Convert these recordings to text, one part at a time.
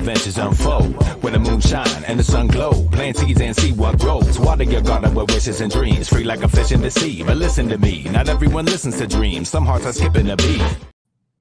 adventures unfold. When the moon shine and the sun glow, plant seeds and see what grows. Water your garden with wishes and dreams, free like a fish in the sea. But listen to me, not everyone listens to dreams. Some hearts are skipping a beat.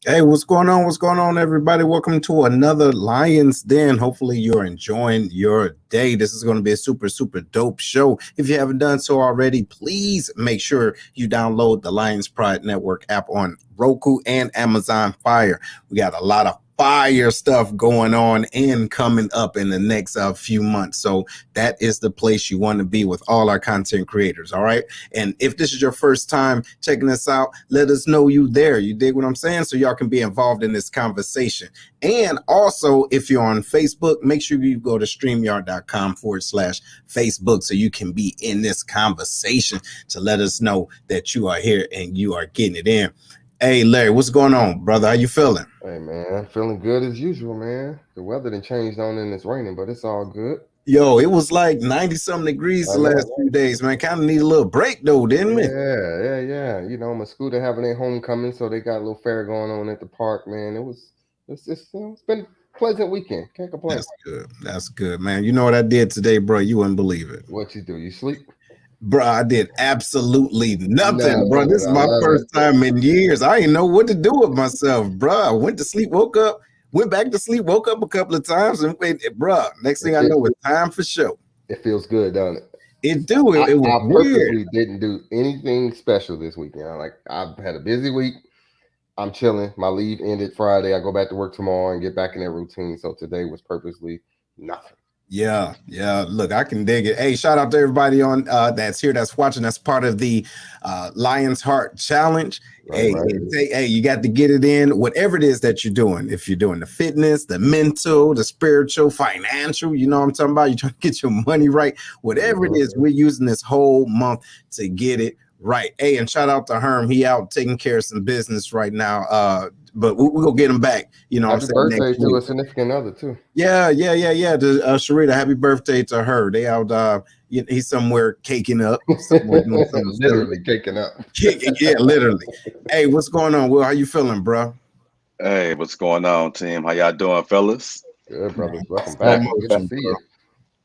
Hey, what's going on? What's going on, everybody? Welcome to another Lion's Den. Hopefully you're enjoying your day. This is going to be a super dope show. If you haven't done so already, please make sure you download the Lions Pride Network app on Roku and Amazon Fire. We got a lot of fire stuff going on and coming up in the next few months. So that is the place you want to be with all our content creators. All right. And if this is your first time checking us out, let us know you there. You dig what I'm saying? So y'all can be involved in this conversation. And also, if you're on Facebook, make sure you go to streamyard.com/Facebook so you can be in this conversation to let us know that you are here and you are getting it in. Hey, Larry, what's going on, brother? How you feeling? Hey, man, feeling good as usual, man. The weather done changed on and it's raining, but it's all good. Yo, it was like 90-something degrees the last few days, man. Kind of need a little break, though, didn't we? Yeah. You know, my scooter having their homecoming, so they got a little fair going on at the park, man. It's been a pleasant weekend. Can't complain. That's good, man. You know what I did today, bro? You wouldn't believe it. What you do? You sleep? Bro, I did absolutely nothing, bro. This is my first time in years. I didn't know what to do with myself, bro. I went to sleep, woke up, went back to sleep, woke up a couple of times, and bro, next thing I know, it's time for show. It feels good, doesn't it? It do. It was I purposely weird. didn't do anything special this weekend. I've had a busy week. I'm chilling. My leave ended Friday. I go back to work tomorrow and get back in that routine. So today was purposely nothing. Yeah. Look, I can dig it. Hey, shout out to everybody on that's here, that's watching. That's part of the Lion's Heart Challenge. Right. Hey, you got to get it in, whatever it is that you're doing. If you're doing the fitness, the mental, the spiritual, financial, you know what I'm talking about? You're trying to get your money right. Whatever it is, we're using this whole month to get it right. Hey, and shout out to Herm. He out taking care of some business right now. But we're going to get him back. You know, happy birthday to a significant other, too. Yeah. To Sharita, happy birthday to her. They out, he's somewhere caking up. Literally caking up. Yeah, literally. Hey, what's going on, Will? How you feeling, bro? Hey, what's going on, team? How y'all doing, fellas? Good, brother. Welcome back. Good to see you.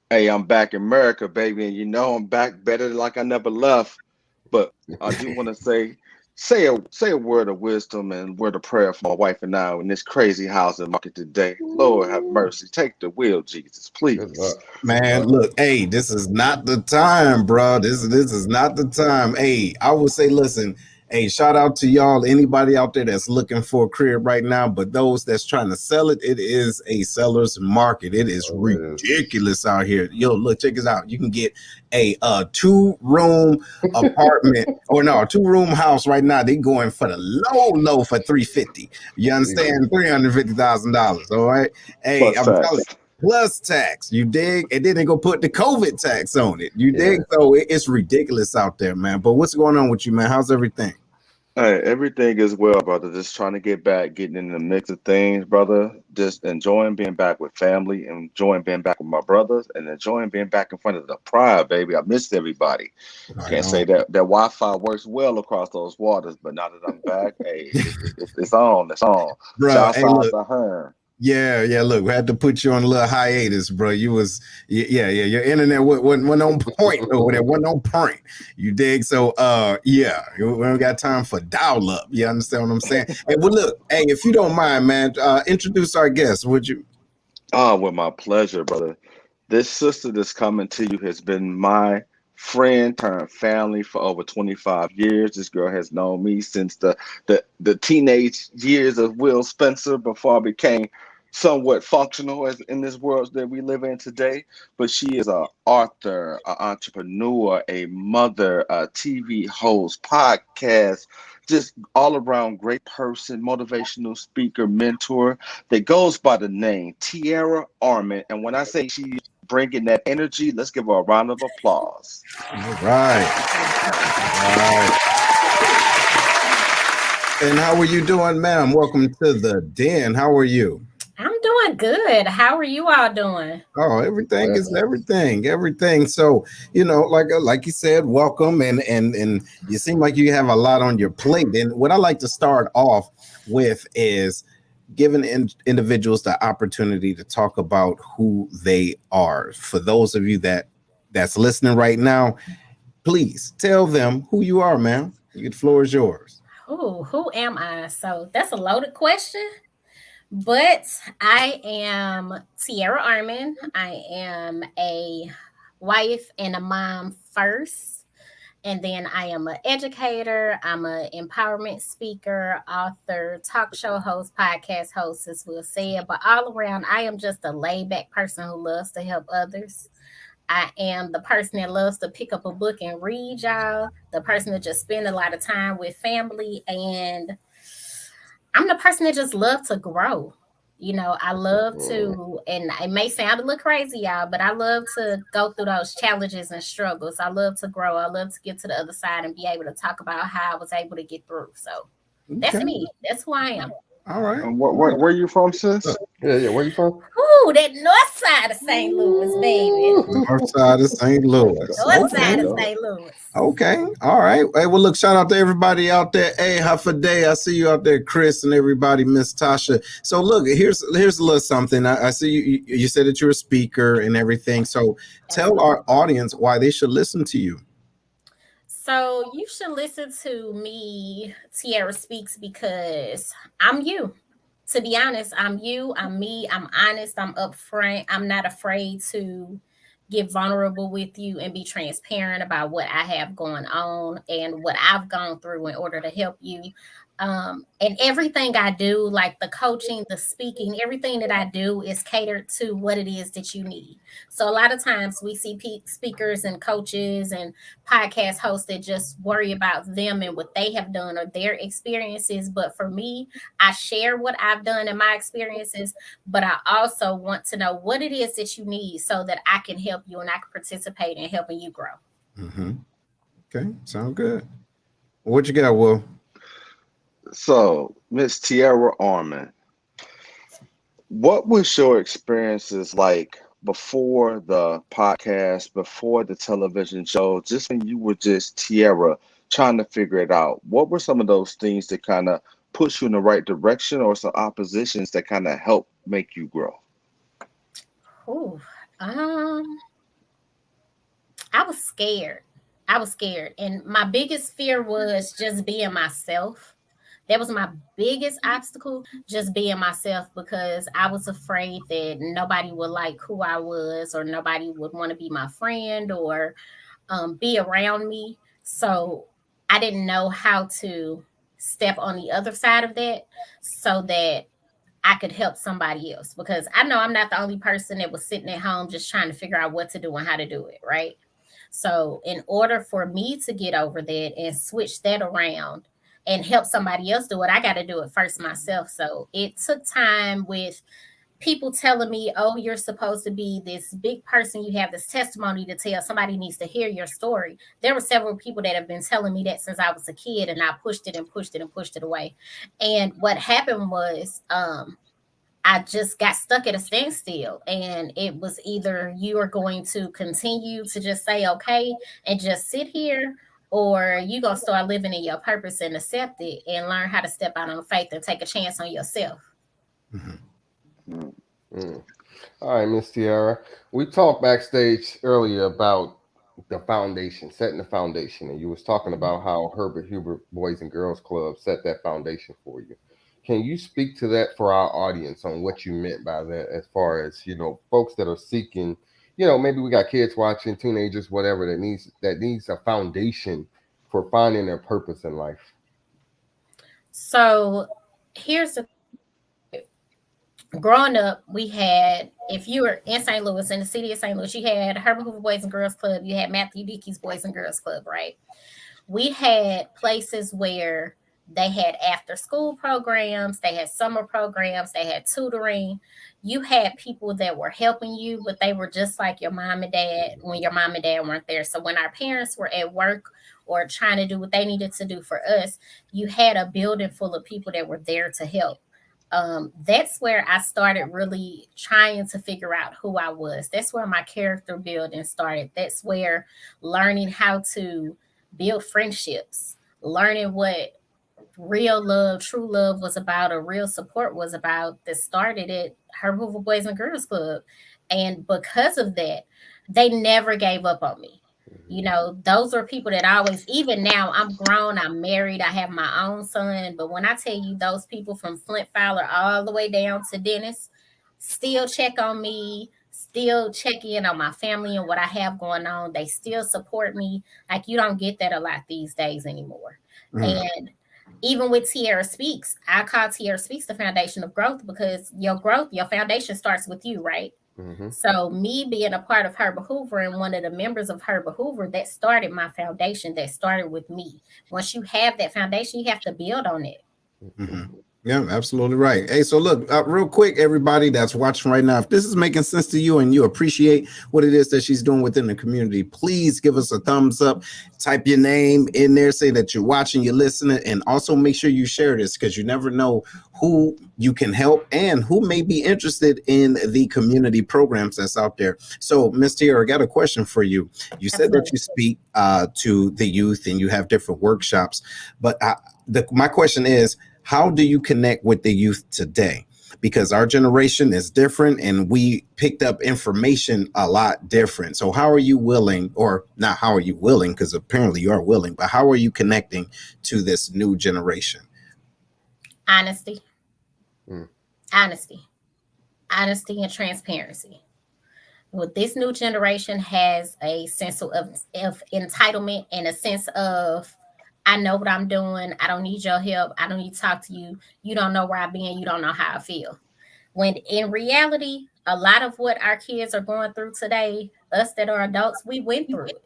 Hey, I'm back in America, baby, and you know I'm back better like I never left. But I do want to say a word of wisdom and word of prayer for my wife and I in this crazy housing market today. Lord have mercy. Take the wheel, Jesus, please. Man, look, hey, this is not the time, bro. This is not the time. Hey, I would say, listen, hey, shout out to y'all, anybody out there that's looking for a crib right now, but those that's trying to sell it, it is a seller's market. It is ridiculous out here. Yo, look, check this out. You can get a 2-room apartment or no, a 2-room house right now. They going for the low for $350. You understand? $350,000. All right. Hey, I'm telling you. Plus tax, you dig? And then they go put the COVID tax on it. You dig? So it's ridiculous out there, man. But what's going on with you, man? How's everything? Hey, everything is well, brother. Just trying to get back, getting in the mix of things, brother. Just enjoying being back with family, enjoying being back with my brothers, and enjoying being back in front of the pride, baby. I missed everybody. Can't say that Wi-Fi works well across those waters, but now that I'm back, hey, it's on. It's on. Bro, shout out to her. Yeah. Look, we had to put you on a little hiatus, bro. You was, your internet went on point over there. Wasn't on point. You dig? So, we don't got time for dial up. You understand what I'm saying? Hey, well, look, hey, if you don't mind, man, introduce our guest, would you? With my pleasure, brother. This sister that's coming to you has been my friend turned family for over 25 years. This girl has known me since the teenage years of Will Spencer before I became somewhat functional as in this world that we live in today. But she is an author, an entrepreneur, a mother, a TV host, podcast, just all around great person, motivational speaker, mentor that goes by the name Te'Ara Arman. And when I say she's bringing that energy, let's give her a round of applause. All right. And how are you doing, ma'am? Welcome to the den. How are you? I'm doing good. How are you all doing? Oh, everything is everything. So, you know, like you said, welcome, and you seem like you have a lot on your plate. And what I like to start off with is, giving individuals the opportunity to talk about who they are. For those of you that's listening right now, please tell them who you are, man. The floor is yours. Who am I? So that's a loaded question. But I am Te'Ara Arman. I am a wife and a mom first. And then I am an educator. I'm an empowerment speaker, author, talk show host, podcast host, as we'll say it. But all around, I am just a laid back person who loves to help others. I am the person that loves to pick up a book and read, y'all. The person that just spend a lot of time with family. And I'm the person that just love to grow. You know, I love to, and it may sound a little crazy, y'all, but I love to go through those challenges and struggles. I love to grow. I love to get to the other side and be able to talk about how I was able to get through. So that's me. That's who I am. All right. And where are you from, sis? Yeah. Where you from? Ooh, that north side of St. Louis, baby. North side of St. Louis. North side of St. Louis. Okay. All right. Hey, well, look, shout out to everybody out there. Hey, Hafaday, I see you out there, Chris, and everybody, Miss Tasha. So look, here's a little something. I see you said that you're a speaker and everything. So tell our audience why they should listen to you. So you should listen to me, Te'Ara Speaks, because I'm you. To be honest, I'm you, I'm me, I'm honest, I'm upfront. I'm not afraid to get vulnerable with you and be transparent about what I have going on and what I've gone through in order to help you. And everything I do, like the coaching, the speaking, everything that I do is catered to what it is that you need. So a lot of times we see speakers and coaches and podcast hosts that just worry about them and what they have done or their experiences. But for me, I share what I've done in my experiences, but I also want to know what it is that you need so that I can help you and I can participate in helping you grow. Mm-hmm. Okay, sound good. What you got, Will? So, Miss Te'Ara Arman, what was your experiences like before the podcast, before the television show, just when you were just Te'Ara trying to figure it out? What were some of those things that kind of push you in the right direction or some oppositions that kind of help make you grow? I was scared. And my biggest fear was just being myself. That was my biggest obstacle, just being myself, because I was afraid that nobody would like who I was or nobody would want to be my friend or be around me. So I didn't know how to step on the other side of that so that I could help somebody else, because I know I'm not the only person that was sitting at home just trying to figure out what to do and how to do it, right? So in order for me to get over that and switch that around and help somebody else do it, I got to do it first myself. So it took time with people telling me, oh, you're supposed to be this big person. You have this testimony to tell. Somebody needs to hear your story. There were several people that have been telling me that since I was a kid, and I pushed it and pushed it and pushed it away. And what happened was I just got stuck at a standstill, and it was either you are going to continue to just say, okay, and just sit here, or you going to start living in your purpose and accept it and learn how to step out on faith and take a chance on yourself. Mm-hmm. All right, Miss Te'Ara. We talked backstage earlier about the foundation, setting the foundation, and you was talking about how Herbert Hubert Boys and Girls Club set that foundation for you. Can you speak to that for our audience on what you meant by that, as far as, folks that are seeking, maybe we got kids watching, teenagers, whatever, that needs a foundation for finding their purpose in life? So here's the growing up, we had, if you were in St. Louis, in the city of St. Louis, you had Herbert Hoover Boys and Girls Club, you had Matthew Dickey's Boys and Girls Club, right? We had places where they had after school programs, they had summer programs, they had tutoring. You had people that were helping you, but they were just like your mom and dad when your mom and dad weren't there. So when our parents were at work or trying to do what they needed to do for us, you had a building full of people that were there to help. That's where I started really trying to figure out who I was. That's where my character building started. That's where learning how to build friendships, learning what real love, true love was about, or real support was about, that started at Her Hoover Boys and Girls Club. And because of that, they never gave up on me. You know, those are people that always, even now, I'm grown, I'm married, I have my own son. But when I tell you, those people from Flint Fowler all the way down to Dennis still check on me, still check in on my family and what I have going on. They still support me. Like, you don't get that a lot these days anymore. And even with Te'Ara Speaks, I call Te'Ara Speaks the foundation of growth, because your growth, your foundation starts with you, right? So me being a part of Herbert Hoover and one of the members of Herbert Hoover, that started my foundation. That started with me. Once you have that foundation, you have to build on it. Yeah, absolutely right. Hey, so look, real quick, everybody that's watching right now, if this is making sense to you and you appreciate what it is that she's doing within the community, please give us a thumbs up, type your name in there, say that you're watching, you're listening, and also make sure you share this, because you never know who you can help and who may be interested in the community programs that's out there. So, Ms. Te'Ara, I got a question for you. You said that you speak to the youth and you have different workshops, but my question is, how do you connect with the youth today? Because our generation is different and we picked up information a lot different. So how are you willing, or not how are you willing, because apparently you are willing, but how are you connecting to this new generation? Honesty. Honesty and transparency. Well, this new generation has a sense of entitlement and a sense of, I know what I'm doing. I don't need your help. I don't need to talk to you. You don't know where I've been. You don't know how I feel. When in reality, a lot of what our kids are going through today, us that are adults, we went through it.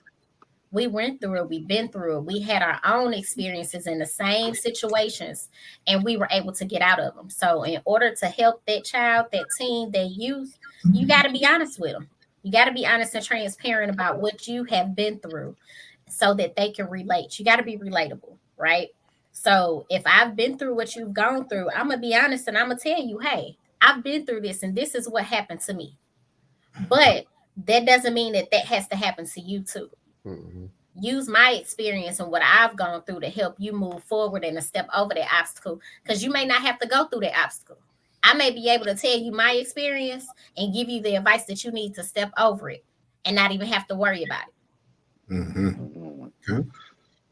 We've been through it. We had our own experiences in the same situations, and we were able to get out of them. So in order to help that child, that teen, that youth, you got to be honest with them. You got to be honest and transparent about what you have been through, so that they can relate. You got to be relatable, right? So if I've been through what you've gone through, I'm going to be honest and I'm going to tell you, hey, I've been through this and this is what happened to me. But that doesn't mean that has to happen to you too. Use my experience and what I've gone through to help you move forward and to step over that obstacle, because you may not have to go through that obstacle. I may be able to tell you my experience and give you the advice that you need to step over it and not even have to worry about it. Okay.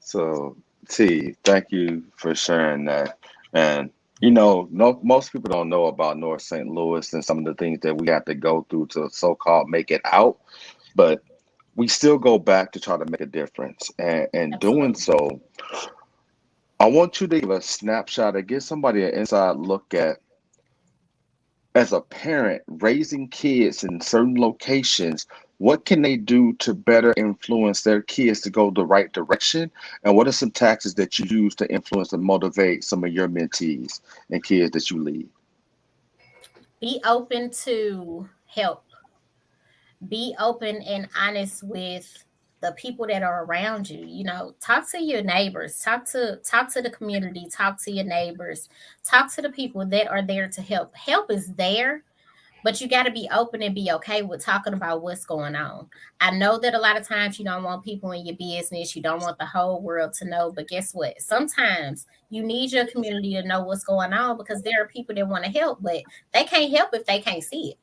So, T, thank you for sharing that. And most people don't know about North St. Louis and some of the things that we have to go through to so-called make it out, but we still go back to try to make a difference. And doing so, I want you to give a snapshot or give somebody an inside look at, as a parent raising kids in certain locations, what can they do to better influence their kids to go the right direction? And what are some tactics that you use to influence and motivate some of your mentees and kids that you lead? Be open to help. Be open and honest with the people that are around you. You know, talk to your neighbors, talk to the community, talk to your neighbors, talk to the people that are there to help. Help is there. But you got to be open and be okay with talking about what's going on. I know that a lot of times you don't want people in your business. You don't want the whole world to know. But guess what? Sometimes you need your community to know what's going on, because there are people that want to help, but they can't help if they can't see it.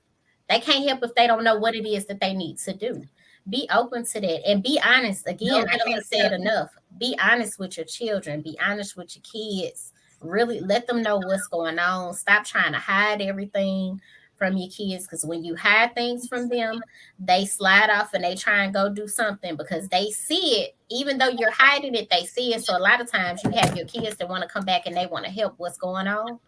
They can't help if they don't know what it is that they need to do. Be open to that and be honest. Again, I can't say it enough. Be honest with your children. Be honest with your kids. Really let them know what's going on. Stop trying to hide everything from your kids, because when you hide things from them, they slide off and they try and go do something because they see it. Even though you're hiding it, they see it. So a lot of times you have your kids that want to come back and they want to help what's going on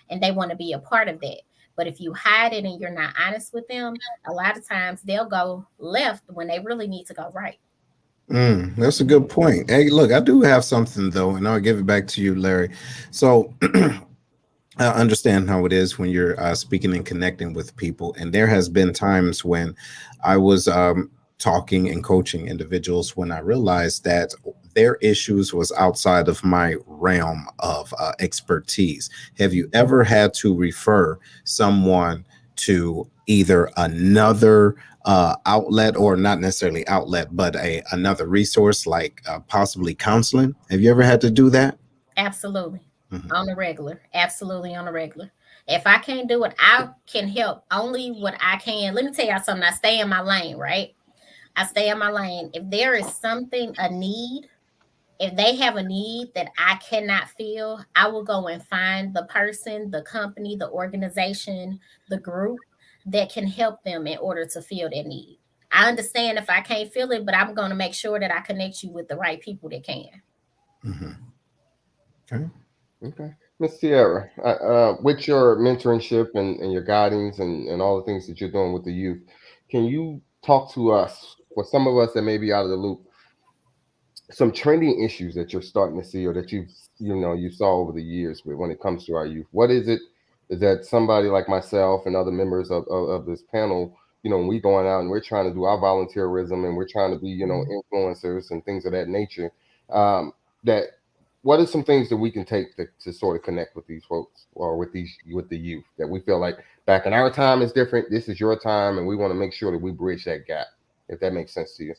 and they want to be a part of that. But if you hide it and you're not honest with them, a lot of times they'll go left when they really need to go right. That's a good point. Hey, look, I do have something though, and I'll give it back to you, Larry. So I understand how it is when you're speaking and connecting with people. And there has been times when I was talking and coaching individuals when I realized that their issues was outside of my realm of expertise. Have you ever had to refer someone to either another outlet, or not necessarily outlet, but another resource, like possibly counseling? Have you ever had to do that? Absolutely. On the regular. Absolutely on the regular. If I can't do it, I can help only what I can. Let me tell y'all something. I stay in my lane, right? I stay in my lane. If there is something, a need, if they have a need that I cannot fill, I will go and find the person, the company, the organization, the group that can help them in order to fill that need. I understand if I can't fill it, but I'm going to make sure that I connect you with the right people that can. Okay. Okay. Miss Te'Ara, with your mentorship and your guidings and all the things that you're doing with the youth, can you talk to us, for some of us that may be out of the loop, some trending issues that you're starting to see or that you saw over the years when it comes to our youth? What is it? Is that somebody like myself and other members of this panel, when we going out and we're trying to do our volunteerism and we're trying to be, influencers and things of that nature, that what are some things that we can take to sort of connect with these folks or with the youth that we feel like back in our time is different, this is your time, and we want to make sure that we bridge that gap, if that makes sense to you?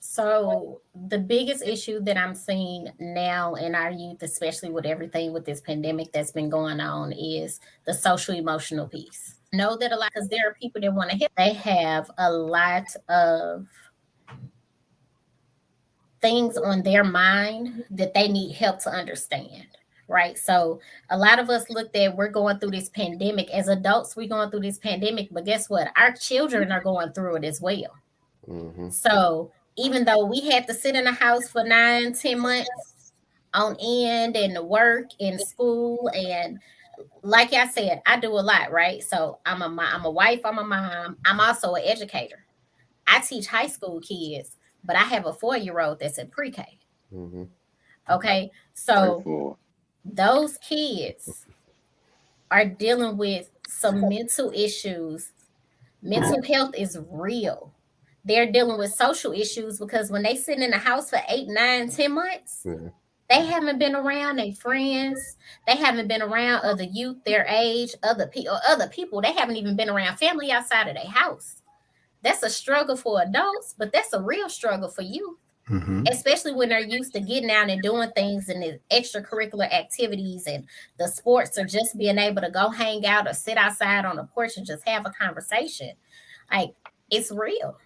So the biggest issue that I'm seeing now in our youth, especially with everything with this pandemic that's been going on, is the social emotional piece. Know that a lot, because there are people that want to help. They have a lot of things on their mind that they need help to understand. Right. So a lot of us looked at, we're going through this pandemic as adults, we're going through this pandemic, but guess what? Our children are going through it as well. So even though we had to sit in a house for 9-10 months on end and work and school, and like I said, I do a lot, right? So I'm a wife, I'm a mom, I'm also an educator. I teach high school kids, but I have a 4-year-old that's in pre-K. Okay, so those kids are dealing with some mental issues. Mental health is real. They're dealing with social issues because when they sit in the house for 8, 9, 10 months, they haven't been around their friends. They haven't been around other youth their age, other people. They haven't even been around family outside of their house. That's a struggle for adults, but that's a real struggle for youth, especially when they're used to getting out and doing things and the extracurricular activities and the sports, or just being able to go hang out or sit outside on the porch and just have a conversation. Like, it's real.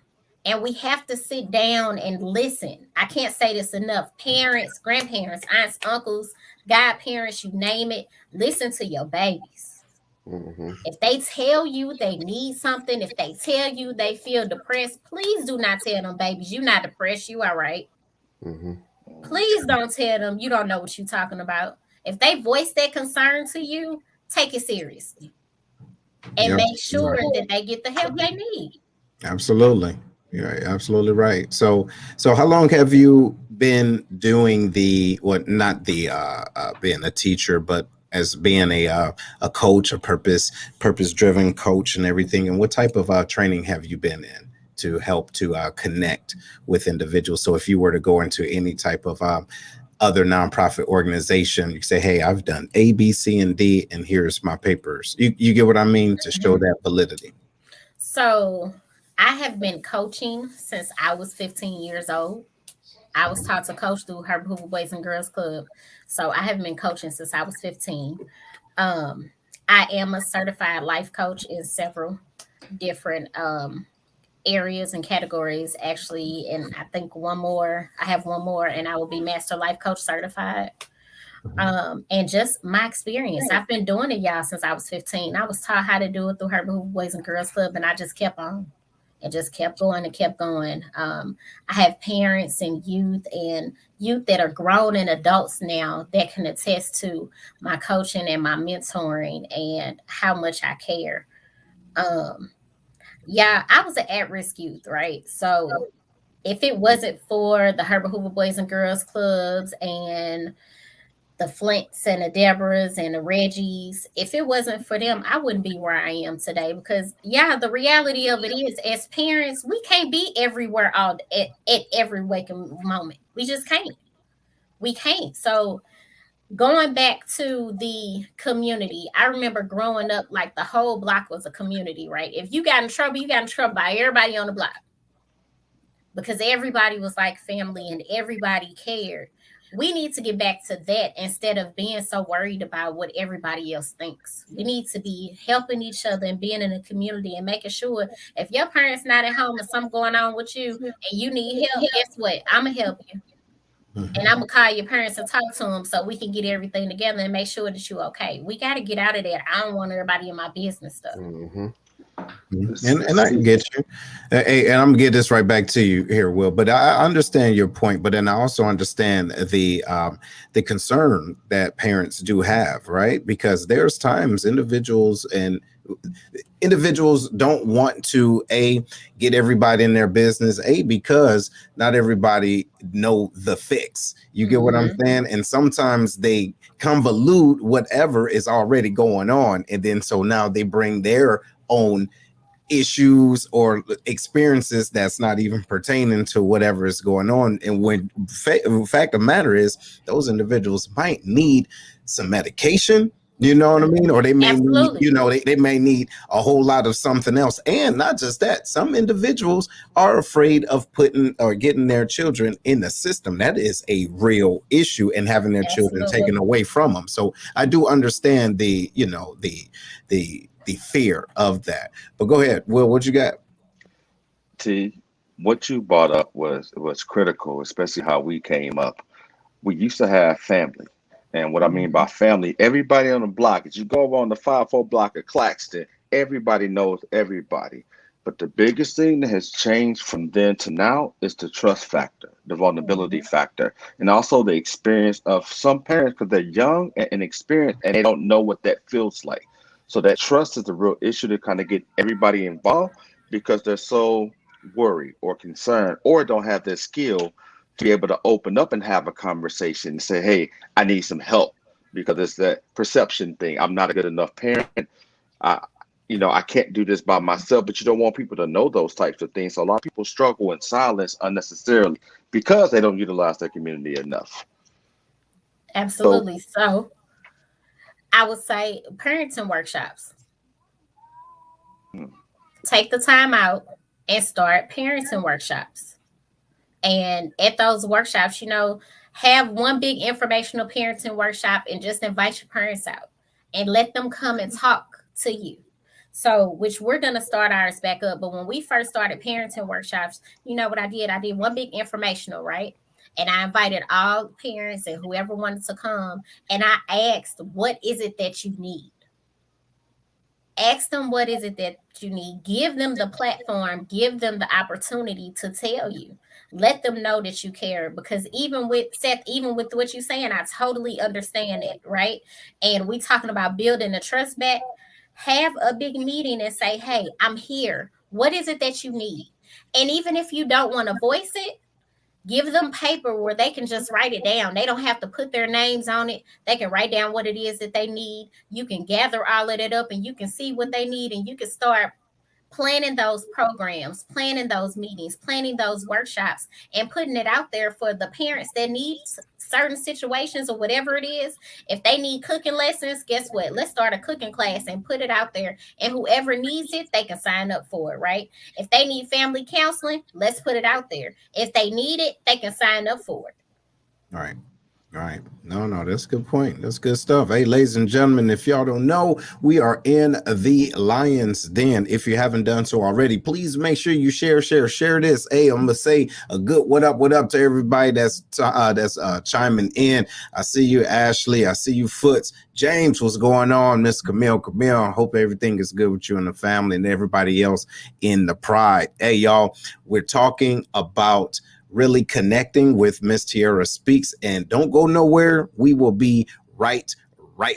And we have to sit down and listen. I can't say this enough. Parents, grandparents, aunts, uncles, godparents, you name it, listen to your babies. If they tell you they need something, if they tell you they feel depressed, please do not tell them, babies, you're not depressed, you all right. Please don't tell them you don't know what you're talking about. If they voice their concern to you, take it seriously. And make sure that they get the help they need. Absolutely. You're absolutely right. So how long have you been doing not the being a teacher, but as being a coach, a purpose driven coach and everything? And what type of training have you been in to help to connect with individuals? So if you were to go into any type of other nonprofit organization, you say, hey, I've done A, B, C, and D, and here's my papers. You get what I mean? To show that validity. So I have been coaching since I was 15 years old. I was taught to coach through Herbert Hoover Boys and Girls Club. So I have been coaching since I was 15. I am a certified life coach in several different areas and categories, actually. And I think I have one more, and I will be Master Life Coach certified. And just my experience, I've been doing it, y'all, since I was 15. I was taught how to do it through Herbert Hoover Boys and Girls Club, and I just kept on. And just kept going and kept going. I have parents and youth that are grown and adults now that can attest to my coaching and my mentoring and how much I care. I was an at-risk youth, right? So if it wasn't for the Herbert Hoover Boys and Girls Clubs and the Flints and the Deborahs and the Reggies, if it wasn't for them, I wouldn't be where I am today. Because the reality of it is, as parents, we can't be everywhere at every waking moment. We just can't. We can't. So going back to the community, I remember growing up, like the whole block was a community, right? If you got in trouble, you got in trouble by everybody on the block, because everybody was like family and everybody cared. we need to get back to that instead of being so worried about what everybody else thinks. We need to be helping each other and being in a community and making sure if your parents not at home and something going on with you and you need help, guess what? I'm going to help you. And I'm going to call your parents and talk to them so we can get everything together and make sure that you're okay. We got to get out of that. I don't want everybody in my business stuff. And I can get you, and I'm gonna get this right back to you here, Will. But I understand your point, but then I also understand the concern that parents do have, right? Because there's times individuals don't want to get everybody in their business, because not everybody know the fix. You get what I'm saying? And sometimes they convolute whatever is already going on, and then so now they bring their own issues or experiences that's not even pertaining to whatever is going on. And when fact of the matter is, those individuals might need some medication, you know what I mean? Or they may need, they may need a whole lot of something else. And not just that, some individuals are afraid of putting or getting their children in the system. That is a real issue, and having their children taken away from them. So I do understand the fear of that. But go ahead, Will, what you got? T, what you brought up was critical, especially how we came up. We used to have family. And what I mean by family, everybody on the block, as you go on the 5-4 block of Claxton, everybody knows everybody. But the biggest thing that has changed from then to now is the trust factor, the vulnerability factor, and also the experience of some parents, because they're young and inexperienced and they don't know what that feels like. So that trust is the real issue to kind of get everybody involved, because they're so worried or concerned or don't have the skill to be able to open up and have a conversation and say, hey, I need some help, because it's that perception thing. I'm not a good enough parent. I can't do this by myself, but you don't want people to know those types of things. So a lot of people struggle in silence unnecessarily because they don't utilize their community enough. Absolutely. So I would say parenting workshops. Take the time out and start parenting workshops. And at those workshops, have one big informational parenting workshop and just invite your parents out and let them come and talk to you. So, which we're going to start ours back up. But when we first started parenting workshops, you know what I did? I did one big informational, right? And I invited all parents and whoever wanted to come. And I asked, what is it that you need? Ask them, what is it that you need? Give them the platform. Give them the opportunity to tell you. Let them know that you care. Because even with Seth, even with what you're saying, I totally understand it, right? And we talking about building the trust back. Have a big meeting and say, hey, I'm here. What is it that you need? And even if you don't want to voice it, give them paper where they can just write it down. They don't have to put their names on it. They can write down what it is that they need. You can gather all of it up and you can see what they need, and you can start planning those programs, planning those meetings, planning those workshops, and putting it out there for the parents that need certain situations or whatever it is. If they need cooking lessons, guess what? Let's start a cooking class and put it out there. And whoever needs it, they can sign up for it, right? If they need family counseling, let's put it out there. If they need it, they can sign up for it. All right. All right. No, that's a good point. That's good stuff. Hey, ladies and gentlemen, if y'all don't know, we are in the Lion's Den. If you haven't done so already, please make sure you share this. Hey, I'm gonna say a good what up to everybody that's chiming in. I see you, Ashley. I see you, Foots. James, what's going on? Miss Camille, I hope everything is good with you and the family and everybody else in the pride. Hey, y'all, we're talking about really connecting with Miss Te'Ara Speaks, and don't go nowhere. We will be right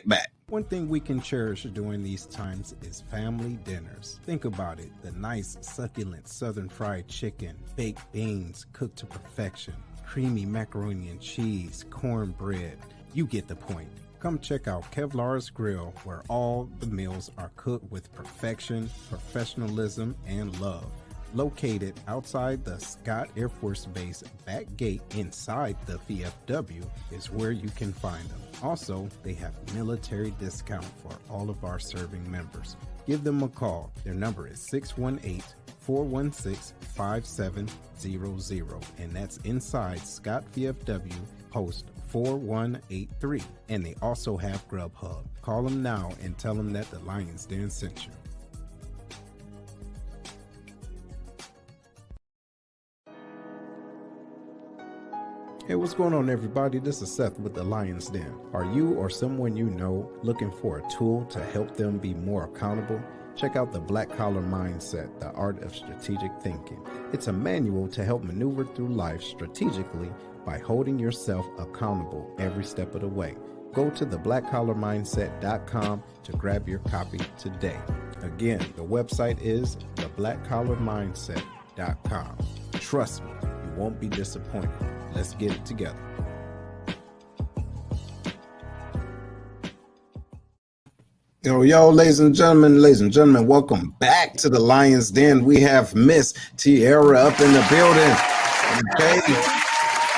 back. One thing we can cherish during these times is family dinners. Think about it. The nice, succulent Southern fried chicken, baked beans cooked to perfection, creamy macaroni and cheese, cornbread. You get the point. Come check out Kevlar's Grill, where all the meals are cooked with perfection, professionalism, and love. Located outside the Scott Air Force Base back gate inside the VFW is where you can find them. Also, they have military discount for all of our serving members. Give them a call. Their number is 618-416-5700, and that's inside Scott VFW post 4183, and they also have Grubhub. Call them now and tell them that the Lion's Den sent you. Hey, what's going on, everybody? This is Seth with the Lion's Den. Are you or someone you know looking for a tool to help them be more accountable? Check out the Black Collar Mindset, the Art of Strategic Thinking. It's a manual to help maneuver through life strategically by holding yourself accountable every step of the way. Go to theblackcollarmindset.com to grab your copy today. Again, the website is theblackcollarmindset.com. Trust me, you won't be disappointed. Let's get it together. Yo, ladies and gentlemen, welcome back to the Lion's Den. We have Miss Te'Ara up in the building. Okay.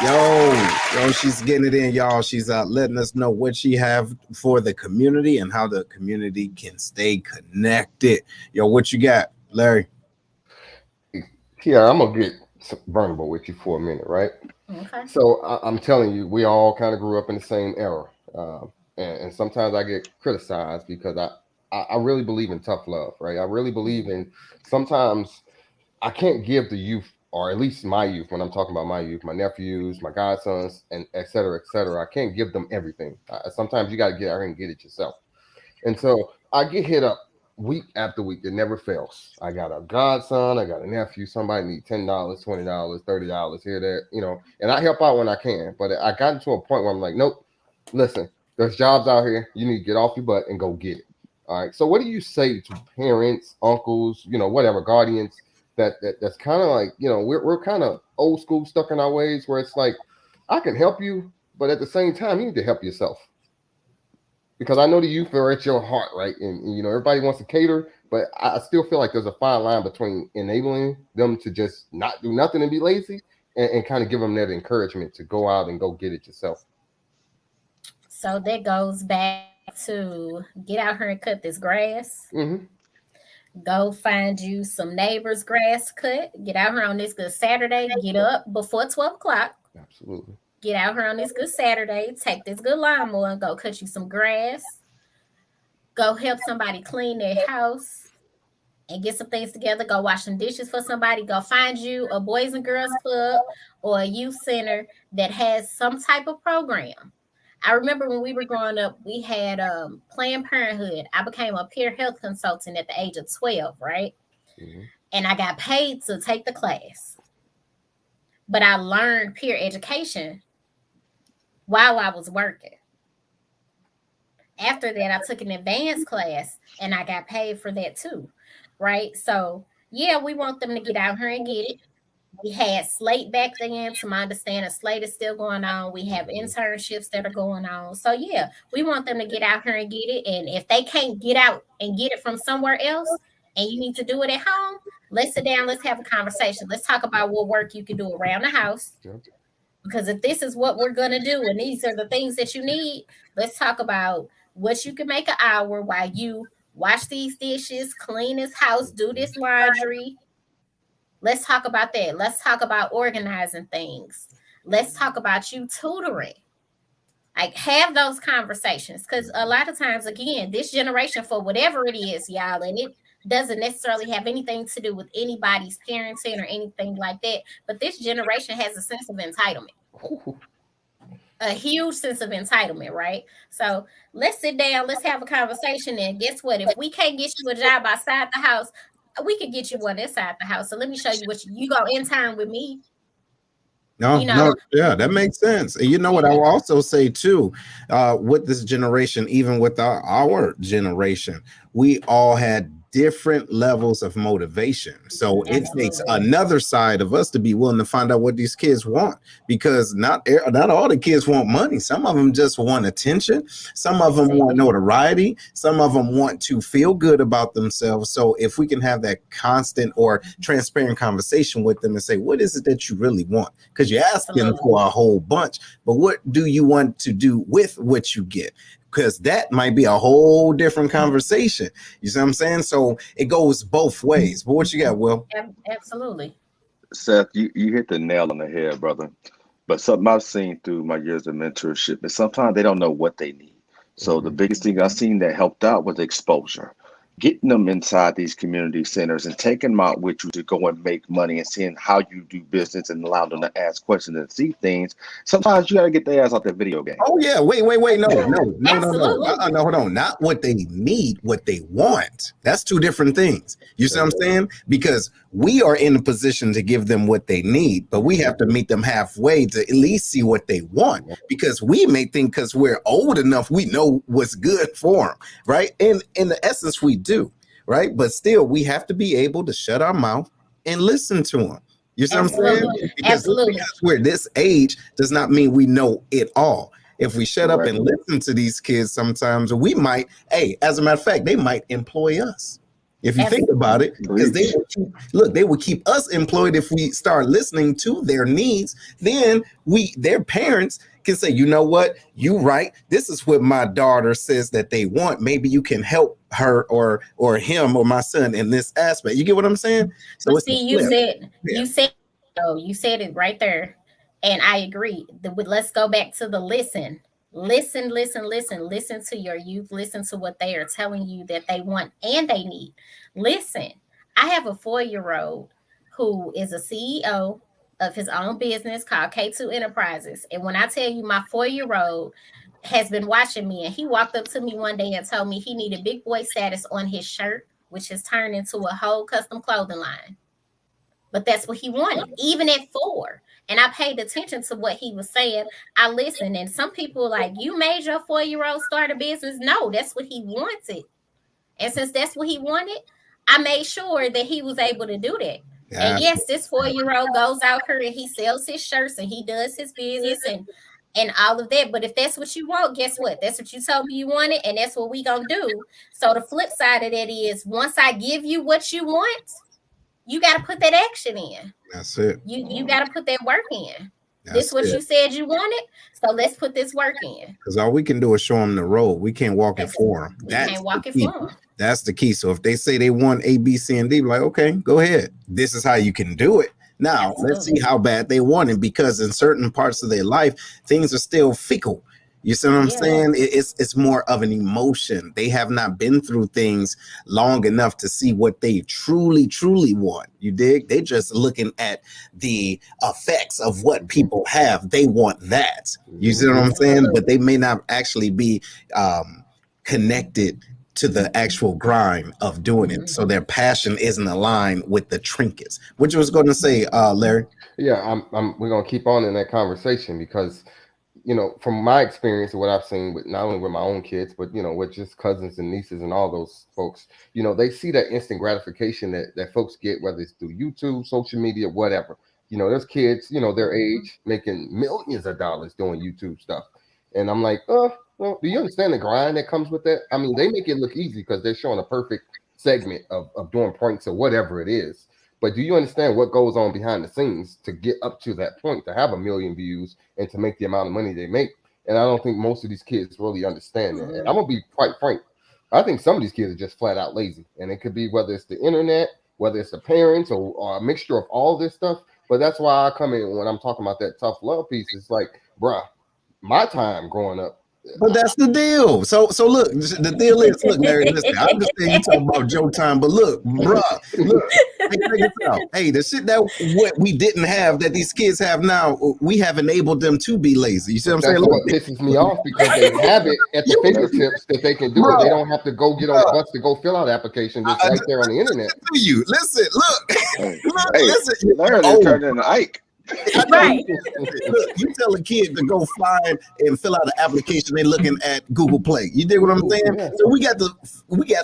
Yo, she's getting it in, y'all. She's letting us know what she have for the community and how the community can stay connected. Yo, what you got, Larry? Te'Ara, I'm gonna get vulnerable with you for a minute, right? Okay. So I'm telling you, we all kind of grew up in the same era, and sometimes I get criticized because I really believe in tough love, right? I really believe in sometimes I can't give the youth, or at least my youth, when I'm talking about my youth, my nephews, my godsons, and et cetera, I can't give them everything. Sometimes you got to get out here and get it yourself. And so I get hit up week after week. It never fails. I got a godson, I got a nephew, somebody need $10, $20, $30 here, there, and I help out when I can. But I got to a point where I'm like, nope, listen, there's jobs out here. You need to get off your butt and go get it. All right. So what do you say to parents, uncles, whatever, guardians that's kind of like, we're kind of old school, stuck in our ways where it's like, I can help you, but at the same time, you need to help yourself. Because I know the youth are at your heart, right? And everybody wants to cater, but I still feel like there's a fine line between enabling them to just not do nothing and be lazy and kind of give them that encouragement to go out and go get it yourself. So that goes back to get out here and cut this grass. Mm-hmm. Go find you some neighbors' grass cut. Get out here on this good Saturday. Get up before 12 o'clock. Absolutely. Get out here on this good Saturday, take this good lawnmower and go cut you some grass. Go help somebody clean their house and get some things together. Go wash some dishes for somebody. Go find you a Boys and Girls Club or a youth center that has some type of program. I remember when we were growing up, we had Planned Parenthood. I became a peer health consultant at the age of 12, right? Mm-hmm. And I got paid to take the class. But I learned peer education while I was working. After that, I took an advanced class and I got paid for that too, right? So, yeah, we want them to get out here and get it. We had Slate back then. To my understanding, Slate is still going on. We have internships that are going on. So, yeah, we want them to get out here and get it. And if they can't get out and get it from somewhere else and you need to do it at home, let's sit down. Let's have a conversation. Let's talk about what work you can do around the house. Because if this is what we're going to do and these are the things that you need, let's talk about what you can make an hour while you wash these dishes, clean this house, do this laundry. Let's talk about that. Let's talk about organizing things. Let's talk about you tutoring. Like, have those conversations. Because a lot of times, again, this generation, for whatever it is, y'all, and it doesn't necessarily have anything to do with anybody's parenting or anything like that. But this generation has a sense of entitlement. A huge sense of entitlement, right? So let's sit down, let's have a conversation. And guess what? If we can't get you a job outside the house, we could get you one inside the house. So let me show you what you go intern with me. No, yeah, that makes sense. And you know what I will also say too, with this generation, even with our generation, we all had different levels of motivation. So it takes another side of us to be willing to find out what these kids want, because not all the kids want money. Some of them just want attention. Some of them want notoriety. Some of them want to feel good about themselves. So if we can have that constant or transparent conversation with them and say, what is it that you really want? Because you're asking for a whole bunch, but what do you want to do with what you get? Because that might be a whole different conversation. You see what I'm saying? So it goes both ways. But what you got, Will? Absolutely. Seth, you hit the nail on the head, brother. But something I've seen through my years of mentorship is sometimes they don't know what they need. So the biggest thing I've seen that helped out was exposure. Getting them inside these community centers and taking them out with you to go and make money and seeing how you do business and allow them to ask questions and see things. Sometimes you got to get their ass out that video game. Oh yeah, wait, no. Absolutely. No, hold on. Not what they need, what they want. That's two different things. You see what I'm saying? Because we are in a position to give them what they need, but we have to meet them halfway to at least see what they want. Because we may think because we're old enough, we know what's good for them, right? And in the essence, we do, right? But still, we have to be able to shut our mouth and listen to them. You see what I'm saying? Because we're this age does not mean we know it all. If we shut up and listen to these kids, sometimes we might, as a matter of fact, they might employ us. If you think about it, because they will keep us employed if we start listening to their needs. Then their parents can say, you know what, you right. This is what my daughter says that they want. Maybe you can help her or him or my son in this aspect. You get what I'm saying? So see, you said it right there, and I agree. Let's go back to the listen. Listen to your youth. Listen to what they are telling you that they want and they need. Listen, I have a 4-year-old who is a CEO of his own business called K2 Enterprises. And when I tell you my 4-year-old has been watching me, and he walked up to me one day and told me he needed big boy status on his shirt, which has turned into a whole custom clothing line. But that's what he wanted, even at 4. And I paid attention to what he was saying. I listened. And some people like, you made your 4-year-old start a business? No, that's what he wanted. And since that's what he wanted, I made sure that he was able to do that. Yeah. And yes, this 4-year-old goes out here and he sells his shirts and he does his business and all of that. But if that's what you want, guess what? That's what you told me you wanted, and that's what we gonna do. So the flip side of that is, once I give you what you want, you got to put that action in. That's it. You got to put that work in. This is what you said you wanted, so let's put this work in. Because all we can do is show them the road. We can't walk it for them. We can't walk it for them. That's the key. So if they say they want A, B, C, and D, like, okay, go ahead. This is how you can do it. Now, let's see how bad they want it, because in certain parts of their life, things are still fickle. You see what I'm saying? It's more of an emotion. They have not been through things long enough to see what they truly want. You dig? They just looking at the effects of what people have. They want that. You see what I'm saying? But they may not actually be connected to the actual grind of doing it. So their passion isn't aligned with the trinkets. What you was going to say, Larry? Yeah, we're going to keep on in that conversation, because from my experience and what I've seen with not only with my own kids, but, with just cousins and nieces and all those folks, they see that instant gratification that folks get, whether it's through YouTube, social media, whatever. There's kids, their age making millions of dollars doing YouTube stuff. And I'm like, well, do you understand the grind that comes with that? I mean, they make it look easy because they're showing a perfect segment of doing pranks or whatever it is. But do you understand what goes on behind the scenes to get up to that point, to have 1 million views and to make the amount of money they make? And I don't think most of these kids really understand that. And I'm going to be quite frank. I think some of these kids are just flat out lazy. And it could be whether it's the internet, whether it's the parents, or a mixture of all this stuff. But that's why I come in when I'm talking about that tough love piece. It's like, bruh, my time growing up. But that's the deal. So look, the deal is, look, Larry, listen, I understand you talking about Joe time, but look, bruh, check this out. Hey, the shit that what we didn't have that these kids have now, we have enabled them to be lazy. You see what I'm saying? That's what pisses me off, because they have it at the fingertips that they can do it. They don't have to go get on the bus to go fill out applications. It's right there on the internet. Listen, listen. Larry turned into Ike. Right. Look, you tell a kid to go find and fill out an application, they're looking at Google Play. You dig what I'm saying? Yeah. So we got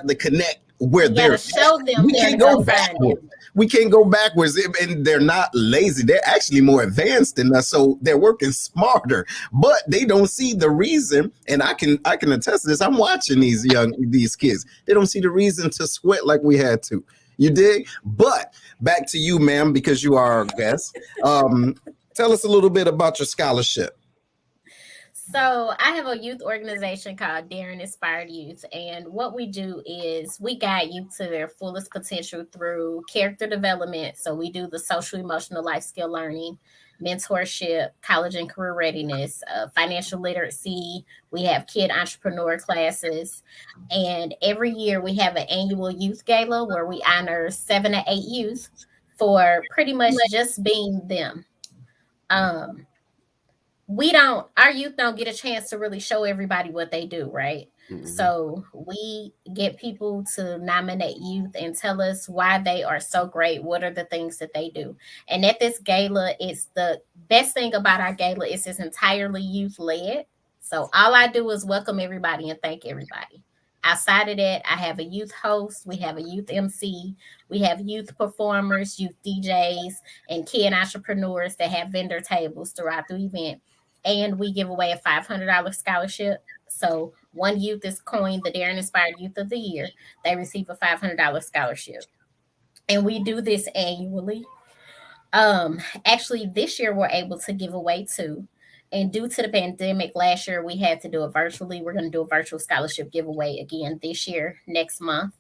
to connect where they're show them. We can't go backwards. We can't go backwards, and they're not lazy. They're actually more advanced than us, so they're working smarter. But they don't see the reason, and I can attest to this. I'm watching these kids. They don't see the reason to sweat like we had to. You dig? But back to you, ma'am, because you are our guest. Tell us a little bit about your scholarship. So I have a youth organization called Daring Inspired Youth. And what we do is we guide youth to their fullest potential through character development. So we do the social, emotional, life skill learning. mentorship, college and career readiness, financial literacy. We have kid entrepreneur classes. And every year we have an annual youth gala where we honor 7 to 8 youth for pretty much just being them. Our youth don't get a chance to really show everybody what they do, right? Mm-hmm. So we get people to nominate youth and tell us why they are so great. What are the things that they do? And at this gala, it's the best thing about our gala is it's entirely youth led. So all I do is welcome everybody and thank everybody. Outside of that, I have a youth host, we have a youth MC, we have youth performers, youth DJs, and kid entrepreneurs that have vendor tables throughout the event. And we give away a $500 scholarship. So one youth is coined the Daring Inspired Youth of the Year. They receive a $500 scholarship. And we do this annually. Actually, this year we're able to give away 2. And due to the pandemic last year, we had to do it virtually. We're going to do a virtual scholarship giveaway again this year, next month.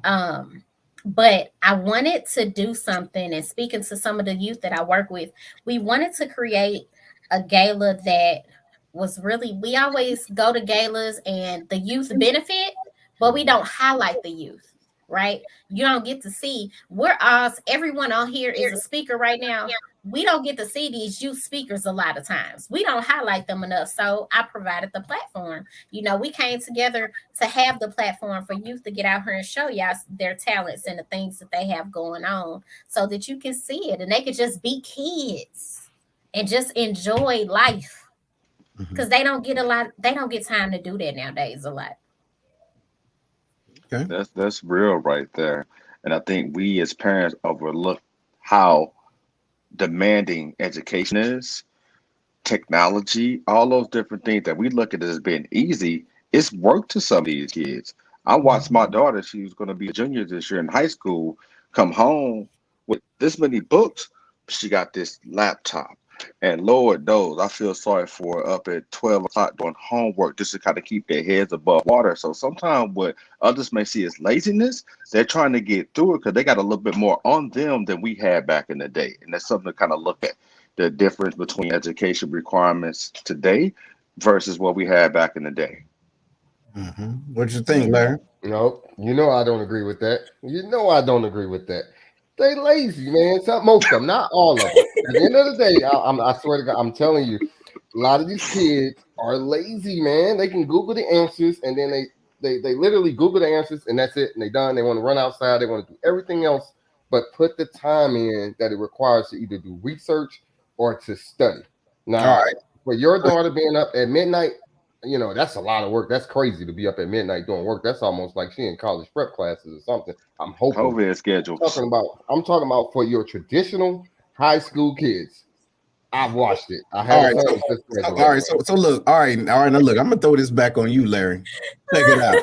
But I wanted to do something, and speaking to some of the youth that I work with, we wanted to create a gala that was really, we always go to galas and the youth benefit, but we don't highlight the youth, right? You don't get to see, everyone on here is a speaker right now. We don't get to see these youth speakers a lot of times. We don't highlight them enough. So I provided the platform. We came together to have the platform for youth to get out here and show y'all their talents and the things that they have going on so that you can see it and they could just be kids and just enjoy life. Because they don't get time to do that nowadays a lot. Okay. That's real right there. And I think we as parents overlook how demanding education is, technology, all those different things that we look at as being easy. It's work to some of these kids. I watched my daughter, she was going to be a junior this year in high school, come home with this many books. She got this laptop. And Lord knows, I feel sorry for her up at 12 o'clock doing homework just to kind of keep their heads above water. So sometimes what others may see as laziness, they're trying to get through it because they got a little bit more on them than we had back in the day. And that's something to kind of look at, the difference between education requirements today versus what we had back in the day. Mm-hmm. What you think, Larry? No, I don't agree with that. I don't agree with that. They lazy, man. Most of them, not all of them. At the end of the day, I swear to God, I'm telling you, a lot of these kids are lazy, man. They can Google the answers, and then they literally Google the answers, and that's it. And they done. They want to run outside. They want to do everything else, but put the time in that it requires to either do research or to study. Now, for your daughter being up at midnight, that's a lot of work. That's crazy to be up at midnight doing work. That's almost like she in college prep classes or something. I'm hoping. COVID schedule. I'm talking about for your traditional high school kids. I've watched it. I have. All right. So look. All right. Now look. I'm gonna throw this back on you, Larry. Check it out.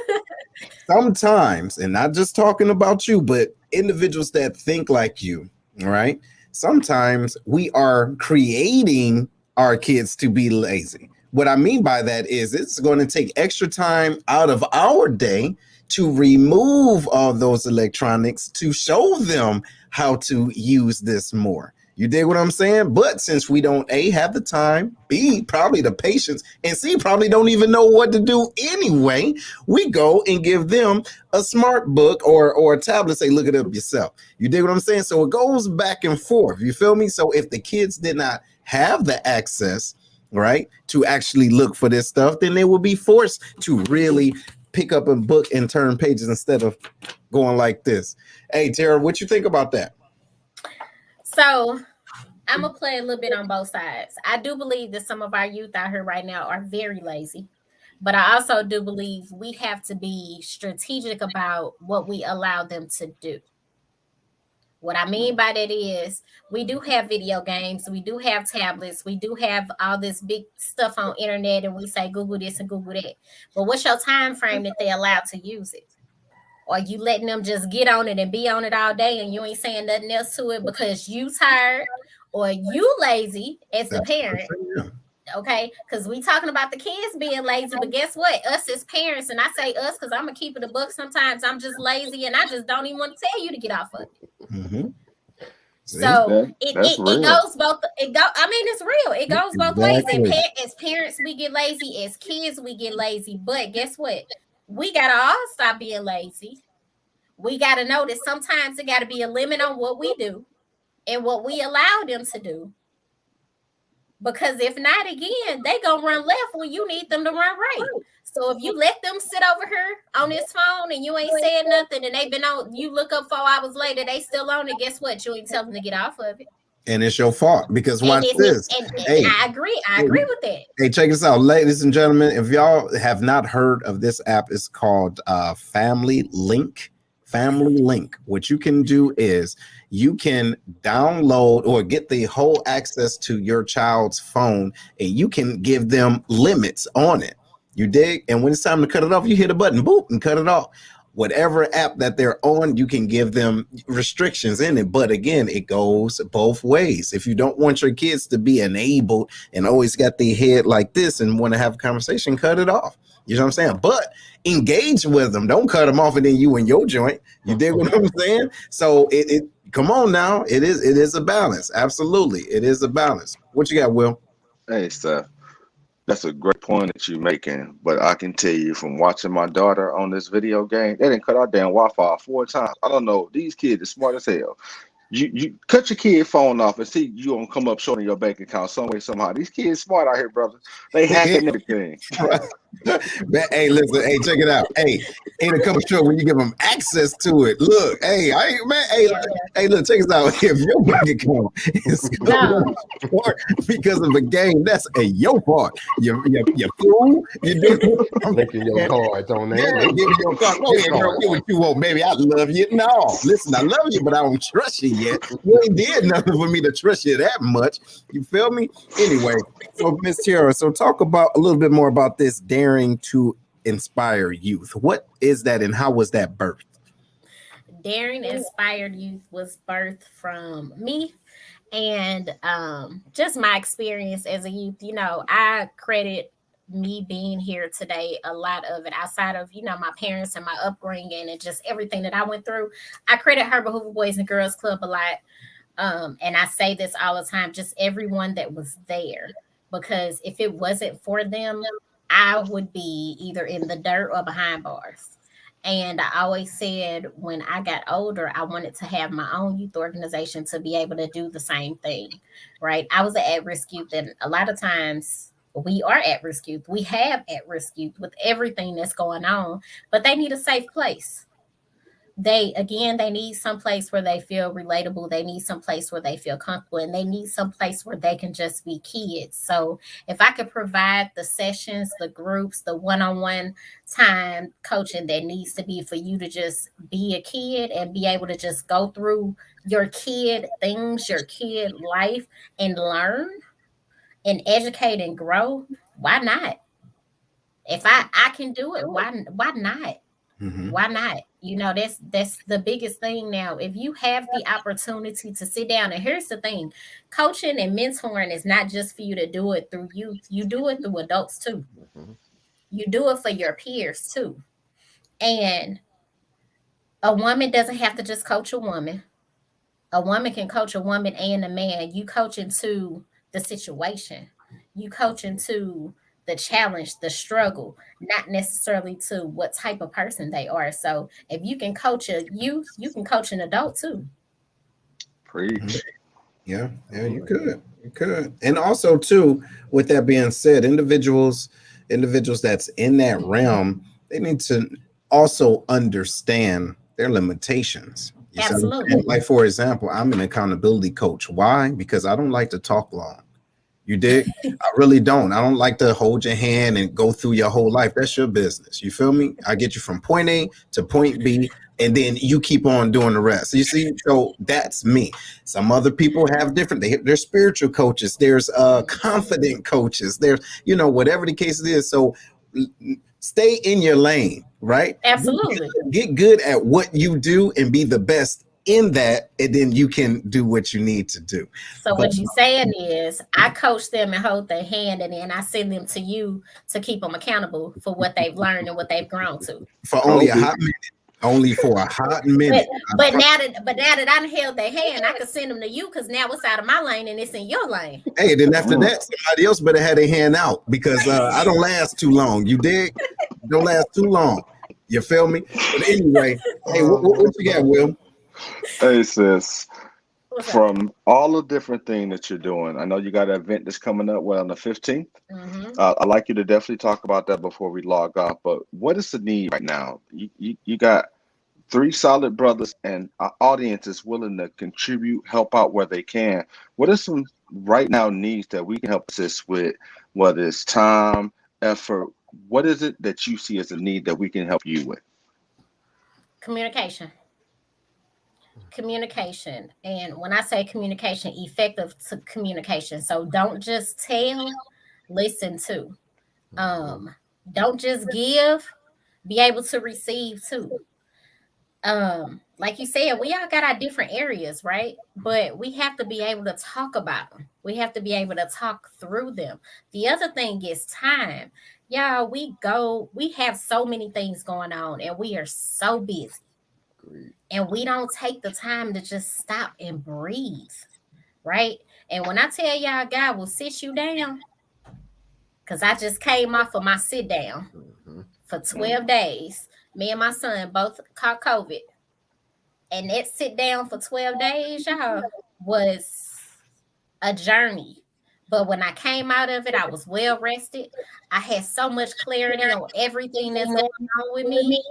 Sometimes, and not just talking about you, but individuals that think like you. All right. Sometimes we are creating our kids to be lazy. What I mean by that is it's going to take extra time out of our day to remove all those electronics to show them how to use this more. You dig what I'm saying? But since we don't A, have the time, B, probably the patience, and C, probably don't even know what to do anyway, we go and give them a smart book or a tablet, say, look it up yourself. You dig what I'm saying? So it goes back and forth. You feel me? So if the kids did not have the access, right, to actually look for this stuff, then they will be forced to really pick up a book and turn pages instead of going like this. Hey, Te'Ara, what you think about that? So I'm going to play a little bit on both sides. I do believe that some of our youth out here right now are very lazy, but I also do believe we have to be strategic about what we allow them to do. What I mean by that is we do have video games, we do have tablets, we do have all this big stuff on internet, and we say Google this and Google that. But what's your time frame that they're allowed to use it? Or you letting them just get on it and be on it all day and you ain't saying nothing else to it because you tired or you lazy as the parent? Okay, because we talking about the kids being lazy, but guess what? Us as parents, and I say us because I'm gonna keep it a buck. Sometimes I'm just lazy and I just don't even want to tell you to get off of it. Mm-hmm. So that's it real. goes both. I mean, it's real. It goes both ways. Exactly. And as parents, we get lazy. As kids, we get lazy. But guess what? We gotta all stop being lazy. We gotta know that sometimes it gotta be a limit on what we do and what we allow them to do. Because if not, again, they gonna run left when you need them to run right. So if you let them sit over here on this phone and you ain't said nothing, and they've been on, you look up 4 hours later, they still on it. Guess what? You ain't tell them to get off of it. And it's your fault because watch this. And I agree with that. Hey, check this out, ladies and gentlemen. If y'all have not heard of this app, it's called Family Link. Family Link. What you can do is you can download or get the whole access to your child's phone, and you can give them limits on it. You dig? And when it's time to cut it off, you hit a button, boop, and cut it off. Whatever app that they're on, you can give them restrictions in it. But again, it goes both ways. If you don't want your kids to be enabled and always got their head like this and want to have a conversation, cut it off. You know what I'm saying? But engage with them. Don't cut them off and then you in your joint. You dig what I'm saying? So it come on now. It is a balance. Absolutely. It is a balance. What you got, Will? Hey, Steph, that's a great point that you're making. But I can tell you from watching my daughter on this video game, they didn't cut our damn Wi-Fi 4 times. I don't know. These kids are smart as hell. You cut your kid phone off and see you gonna come up short on your bank account some way, somehow. These kids smart out here, brother. They hacking everything. Hey, listen, hey, check it out. Hey, ain't a couple short when you give them access to it. Look, hey, hey, look, check this out. If your bank account is short because of a game, that's your fault. You fool. You do Making your cards on there. give me your card. Go ahead, girl, get what you want, baby. I love you. No, listen, I love you, but I don't trust you yet. You ain't did nothing for me to trust you that much. You feel me? Anyway, so Miss Te'Ara, so talk about a little bit more about this daring to inspire youth. What is that and how was that birthed? Daring Inspired Youth was birthed from me and just my experience as a youth. You know, I credit me being here today, a lot of it outside of, you know, my parents and my upbringing and just everything that I went through. I credit Herbert Hoover Boys and Girls Club a lot. And I say this all the time, just everyone that was there, because if it wasn't for them, I would be either in the dirt or behind bars. And I always said when I got older, I wanted to have my own youth organization to be able to do the same thing, right? I was an at-risk youth, and a lot of times we are at-risk youth. We have at-risk youth with everything that's going on, but they need a safe place. They need some place where they feel relatable. They need some place where they feel comfortable, and they need some place where they can just be kids. So if I could provide the sessions, the groups, the one-on-one time coaching that needs to be for you to just be a kid and be able to just go through your kid things, your kid life, and learn and educate and grow, why not? If I can do it, why not? Mm-hmm. Why not? You know, that's the biggest thing now. If you have the opportunity to sit down, and here's the thing, coaching and mentoring is not just for you to do it through youth. You do it through adults too. Mm-hmm. You do it for your peers too. And a woman doesn't have to just coach a woman. A woman can coach a woman and a man. You coach into the situation. You coach into the challenge, the struggle, not necessarily to what type of person they are. So if you can coach a youth, you can coach an adult too. Preach. Yeah, you could. And also too, with that being said, individuals that's in that realm, they need to also understand their limitations. Absolutely. Like, for example, I'm an accountability coach. Why? Because I don't like to talk long. You dig? I really don't. I don't like to hold your hand and go through your whole life. That's your business. You feel me? I get you from point A to point B, and then you keep on doing the rest. You see? So that's me. Some other people have different. They're spiritual coaches. There's confident coaches. There's, you know, whatever the case is. So stay in your lane, right? Absolutely. Get good at what you do and be the best in that, and then you can do what you need to do. So what you're saying is I coach them and hold their hand, and then I send them to you to keep them accountable for what they've learned and what they've grown to. For only a hot minute. only for a hot minute. But now that I held their hand, I could send them to you because now it's out of my lane and it's in your lane. Hey, then after that, somebody else better have their hand out because I don't last too long. You dig? Don't last too long. You feel me? But anyway, hey, what you got, Will? Hey, sis. From all the different things that you're doing, I know you got an event that's coming up on the 15th. I'd like you to definitely talk about that before we log off. But what is the need right now? You got 3 solid brothers and our audience is willing to contribute, help out where they can. What are some right now needs that we can help assist with, whether it's time, effort? What is it that you see as a need that we can help you with? Communication. And when I say communication, effective communication. So don't just tell, listen to. Don't just give, be able to receive too. Like you said, we all got our different areas, right? But we have to be able to talk about them. We have to be able to talk through them. The other thing is time. Y'all, we have so many things going on and we are so busy. And we don't take the time to just stop and breathe, right? And when I tell y'all, God will sit you down, because I just came off of my sit down for 12 days. Me and my son both caught COVID. And that sit down for 12 days, y'all, was a journey. But when I came out of it, I was well rested. I had so much clarity on everything that's going on with me.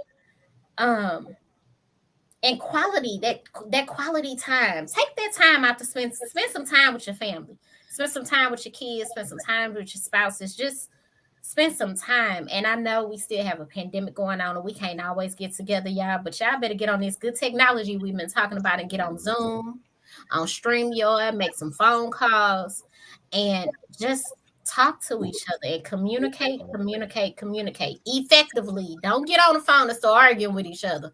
And quality, that quality time. Take that time out to spend some time with your family. Spend some time with your kids. Spend some time with your spouses. Just spend some time. And I know we still have a pandemic going on and we can't always get together, y'all. But y'all better get on this good technology we've been talking about and get on Zoom, on StreamYard, make some phone calls, and just talk to each other and communicate effectively. Don't get on the phone and start arguing with each other.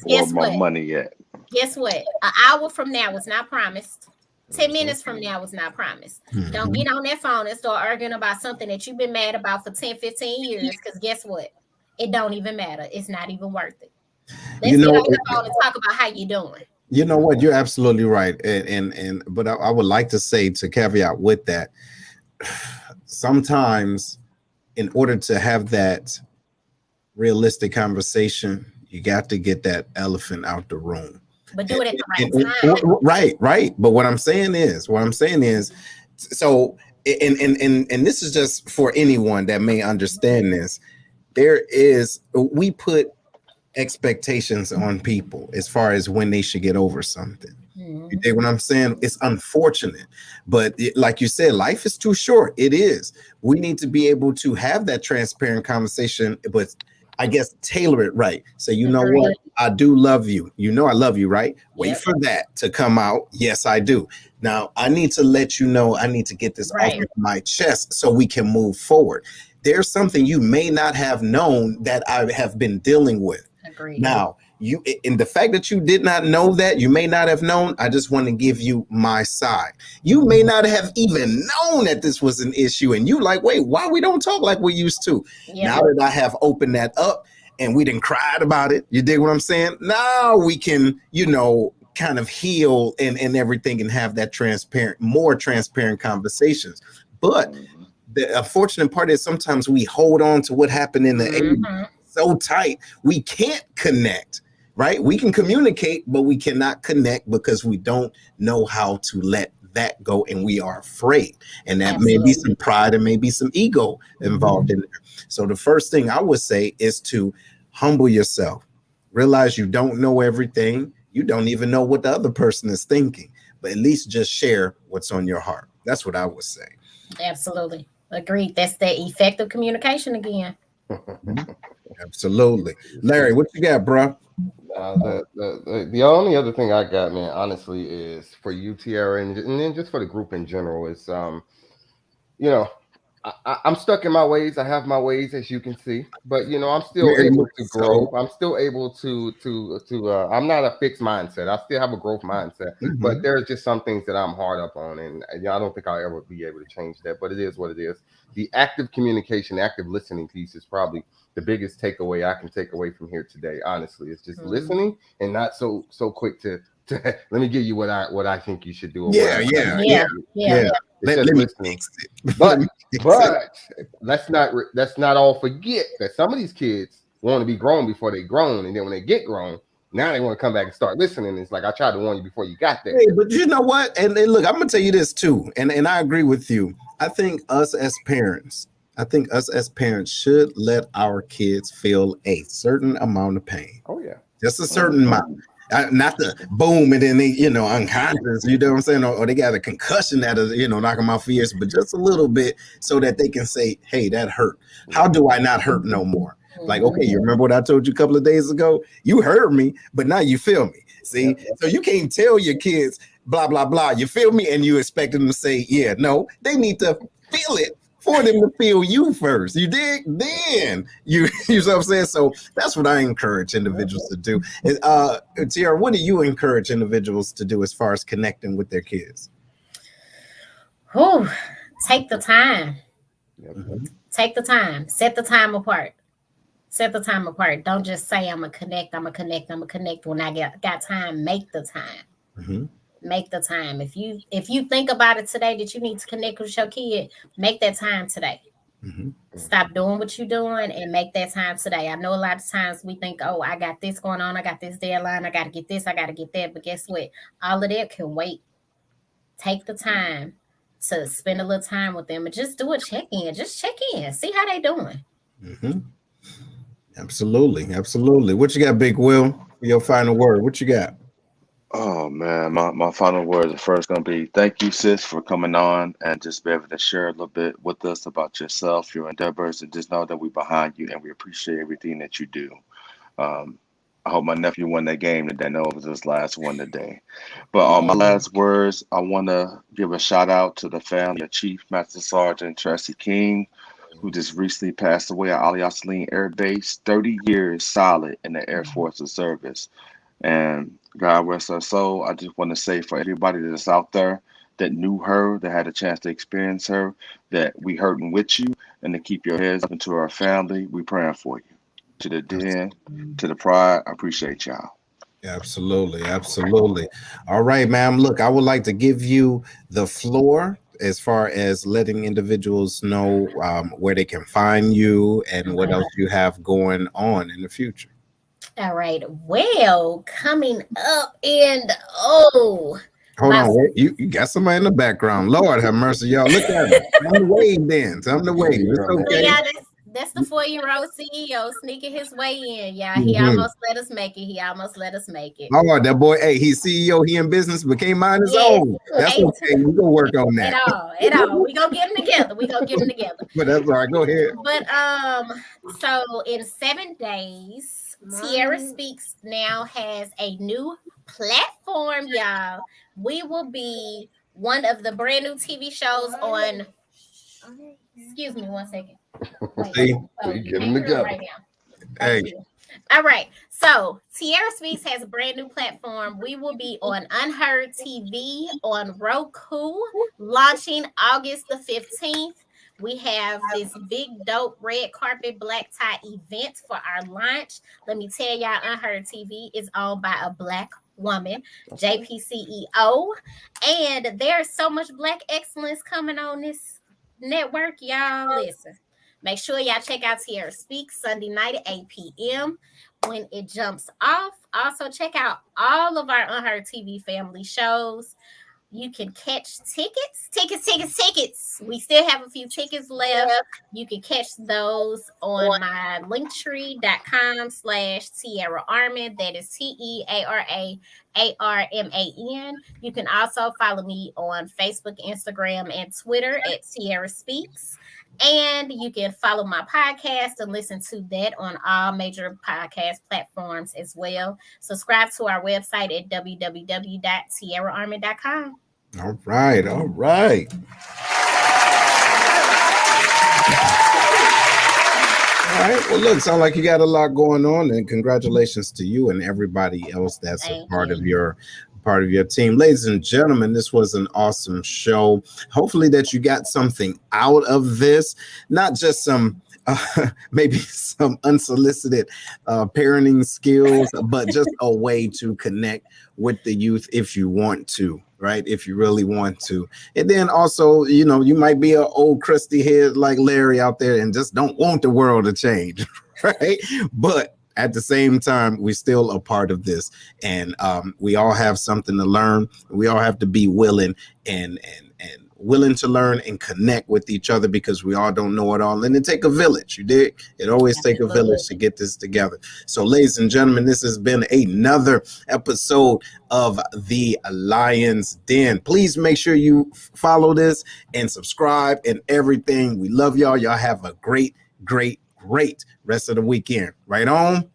Guess what? Money yet? Guess what? An hour from now is not promised. 10 minutes from now is not promised. Don't get on that phone and start arguing about something that you've been mad about for 10, 15 years. Because guess what? It don't even matter. It's not even worth it. Let's get on the phone and talk about how you doing. You know what? You're absolutely right. But I would like to say, to caveat with that, sometimes in order to have that realistic conversation, you got to get that elephant out the room. But do it at the right time. Right. But what I'm saying is, so, and this is just for anyone that may understand this, we put expectations on people as far as when they should get over something. You dig what I'm saying? It's unfortunate, but like you said, life is too short. It is. We need to be able to have that transparent conversation, but I guess tailor it right. So you know what? I do love you. You know I love you, right? Wait for that to come out. Yes, I do. Now I need to let you know I need to get this off of my chest so we can move forward. There's something you may not have known that I have been dealing with. Agreed. Now, in the fact that you did not know that, you may not have known, I just want to give you my side. You may not have even known that this was an issue, and you like, wait, why we don't talk like we used to? Yeah. Now that I have opened that up and we didn't cried about it, you dig what I'm saying? Now we can, kind of heal and everything and have that more transparent conversations. But the unfortunate part is sometimes we hold on to what happened in the 80s so tight, we can't connect. Right? We can communicate, but we cannot connect because we don't know how to let that go, and we are afraid. And that may be some pride and maybe some ego involved in there. So the first thing I would say is to humble yourself. Realize you don't know everything. You don't even know what the other person is thinking, but at least just share what's on your heart. That's what I would say. Absolutely. Agreed. That's the effective communication again. Absolutely. Larry, what you got, bro? The only other thing I got, man, honestly, is for you, Te'Ara, and then just for the group in general, is I'm stuck in my ways. I have my ways, as you can see, but I'm still Very able much to so. grow. I'm still able to. I'm not a fixed mindset. I still have a growth mindset, but there's just some things that I'm hard up on, and I don't think I'll ever be able to change that. But it is what it is. The active communication, active listening piece is probably the biggest takeaway I can take away from here today. Honestly, it's just listening and not so quick to let me give you what I think you should do. Or Yeah. It's just Let me listening. fix it. But let's not all forget that some of these kids want to be grown before they grown, and then when they get grown, now they want to come back and start listening. It's like I tried to warn you before you got there. Hey, but you know what? And look, I'm gonna tell you this too, and I agree with you. I think us as parents should let our kids feel a certain amount of pain. Oh yeah, just a certain amount. Not the boom and then they, unconscious, you know what I'm saying? Or they got a concussion that'll, knock them off fears, but just a little bit so that they can say, hey, that hurt. How do I not hurt no more? Like, okay, you remember what I told you a couple of days ago? You heard me, but now you feel me. See? So you can't tell your kids, blah, blah, blah. You feel me? And you expect them to say, yeah, no, they need to feel it for them to feel you first. You dig? Then you know what I'm saying? So that's what I encourage individuals to do. Te'Ara, what do you encourage individuals to do as far as connecting with their kids? Take the time. Take the time. Set the time apart. Don't just say I'm gonna connect when I got time. Make the time. Make the time. If you think about it today that you need to connect with your kid, make that time today. Stop doing what you're doing and make that time today. I know a lot of times we think, oh, I got this going on, I got this deadline, I got to get this, I got to get that. But guess what? All of that can wait. Take the time to spend a little time with them and just do a check-in. Just check in. See how they doing. Absolutely. What you got, Big Will? Your final word. What you got? Oh man, my final words are first gonna be thank you, sis, for coming on and just be able to share a little bit with us about yourself, your endeavors, and just know that we're behind you and we appreciate everything that you do. I hope my nephew won that game today. I know it was his last one today. But my last words, I want to give a shout out to the family of Chief Master Sergeant Tracy King, who just recently passed away at Ali Salim Air Base, 30 years solid in the Air Force of Service. And God rest her soul. I just want to say for everybody that's out there that knew her, that had a chance to experience her, that we hurting with you, and to keep your heads up into our family. We praying for you. To the den, to the pride, I appreciate y'all. Absolutely. All right, ma'am. Look, I would like to give you the floor as far as letting individuals know where they can find you and what else you have going on in the future. All right. Well, coming up and hold on. You got somebody in the background. Lord have mercy, y'all. Look at him. Tell him to wave then. Tell him to wave. It's okay. Yeah, that's the 4-year-old CEO sneaking his way in. Yeah, he almost let us make it. Oh, that boy, hey, he's CEO, he in business, but can't mind his own. That's okay. We're gonna work on that. At all. We gonna get them together. But that's all right. Go ahead. But so in 7 days, Te'Ara Speaks now has a new platform, y'all. We will be one of the brand new TV shows on. Excuse me 1 second. See? Get them together. Right now. Hey. All right. So Te'Ara Speaks has a brand new platform. We will be on Unheard TV on Roku, launching August the 15th. We have this big, dope red carpet black tie event for our launch. Let me tell y'all, Unheard TV is owned by a Black woman, JPCEO. And there's so much Black excellence coming on this network, y'all. Listen, make sure y'all check out Te'Ara Speaks Sunday night at 8 p.m. when it jumps off. Also, check out all of our Unheard TV family shows. You can catch tickets. We still have a few tickets left. You can catch those on my linktree.com/Te'Ara Arman. That is TEARA ARMAN. You can also follow me on Facebook, Instagram, and Twitter at Te'Ara Speaks. And you can follow my podcast and listen to that on all major podcast platforms as well. Subscribe to our website at www.tearaarman.com. All right. right. Well, look, sound like you got a lot going on, and congratulations to you and everybody else that's a part of your team. Ladies and gentlemen, this was an awesome show. Hopefully that you got something out of this, not just some maybe some unsolicited parenting skills, but just a way to connect with the youth if you want to, right? If you really want to. And then also, you know, you might be an old crusty head like Larry out there and just don't want the world to change, right? But at the same time, we're still a part of this, and we all have something to learn. We all have to be willing and willing to learn and connect with each other, because we all don't know it all. And it take a village. You dig? It always take a village to get this together. So, ladies and gentlemen, this has been another episode of the Lion's Den. Please make sure you follow this and subscribe and everything. We love y'all. Y'all have a great rest of the weekend. Right on.